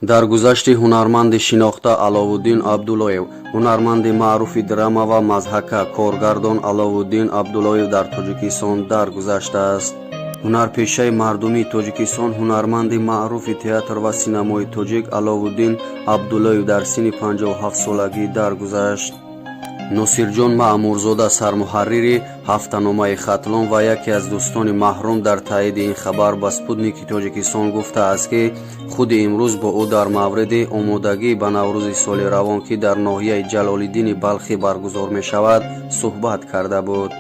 дар гузашти ҳунарманди шинохта Аловуддин Абдуллоев, ҳунарманди маъруфи драма ва мазҳака коргардон Аловуддин Абдуллоев дар Тоҷикистон даргузаштааст. ҳунарпешаи мардумии Тоҷикистон ҳунарманди маъруфи театр ва синамои тоҷик Аловуддин Абдуллоев дар синни 57-солагӣ даргузашт. носирҷон маъмурзода, сармуҳаррири ҳафтаномаи Хатлон ва яке аз дӯстони маҳрум дар таъиди ин хабар ба Спутники Тоҷикистон гуфтааст, ки худи имрӯз бо ӯ дар мавриди омодагӣ ба Наврӯзи соли равон, ки дар ноҳияи Ҷалолиддини Балхӣ баргузор мешавад, суҳбат карда буд.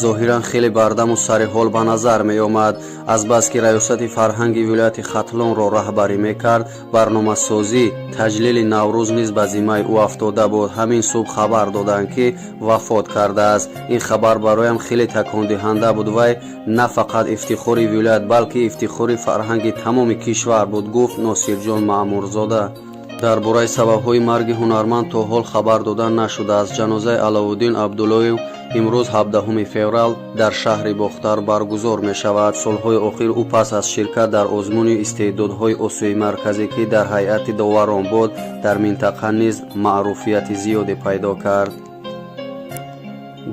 зоҳиран хеле бардаму сариҳол ба назар меомад. азбаски раёсати фарҳанги вилояти Хатлонро раҳбарӣ мекард, барномасозӣ таҷлили Наврӯз низ ба зиммаи ӯ афтода буд. ҳамин субҳ хабар доданд, ки вафот кардааст. ин хабар бароям хеле такондиҳанда буд. вай на фақат ифтихори вилоят, балки ифтихори фарҳанги тамоми кишвар буд, гуфт Носирҷон Маъмурзода. дар бораи сабабҳои марги ҳунарманд то ҳол хабар дода нашудааст. ҷанозаи Аловуддин Абдуллоев имрӯз 17 феврал дар шаҳри Бохтар баргузор мешавад. солҳои охир ӯ пас аз ширкат дар озмуни истеъдодҳои Осиёи Марказӣ, ки дар ҳайати доварон буд, дар минтақа низ маъруфияти зиёде пайдо кард.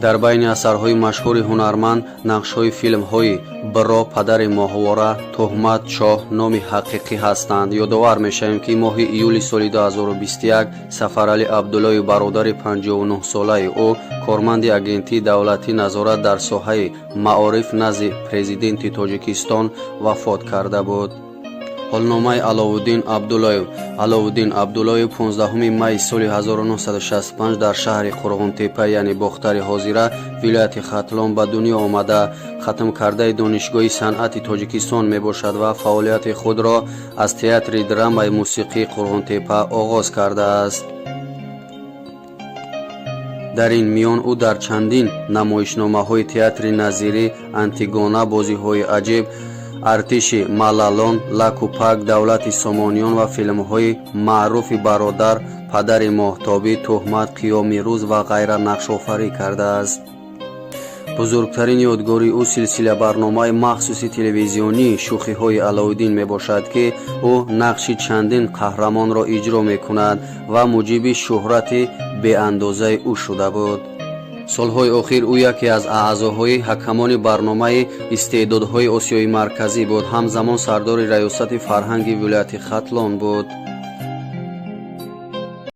дар байни асарҳои машҳури ҳунарманд нақшҳои филмҳои «Биро», «Падари моҳвора», «Тӯҳмат», «Чоҳ», «Номи ҳақиқӣ» ҳастанд. ёдовар мешавем, ки моҳи июли соли 2021 Сафаралӣ Абдуллоев, бародари 59-солаи ӯ, корманди агентии давлатии назорат дар соҳаи маориф назди президенти Тоҷикистон вафот карда буд. ҳолномаи Аловуддин Абдуллоев. Аловуддин Абдуллоев 15 майи соли 1965 дар шаҳри Қурғунтепа, яъне Бохтари ҳозира, вилояти Хатлон ба дунё омада, хатмкардаи Донишгоҳи санъати Тоҷикистон мебошад ва фаъолияти худро аз театри драмаи мусиқии Қурғунтепа оғоз кардааст. дар ин миён ӯ дар чандин намоишномаҳои театри Назирӣ, Антигона, Бозиҳои аҷиб, артиши Малалон, Лаку Пак, Давлати Сомониён ва филмҳои маъруфи Бародар, Падари моҳтобӣ, Тӯҳмат, Қиёми рӯз ва ғайра нақшофарӣ кардааст. бузургтарин ёдгори ӯ силсилабарномаи махсуси телевизионии Шӯхиҳои Аловуддин мебошад, ки ӯ нақши чандин қаҳрамонро иҷро мекунад ва муҷиби шӯҳрати беандозаи ӯ шуда буд. солҳои охир ӯ яке аз аъзоҳои ҳакамони барномаи истеъдодҳои Осиёи Марказӣ буд. ҳамзамон сардори раёсати фарҳанги вилояти Хатлон буд.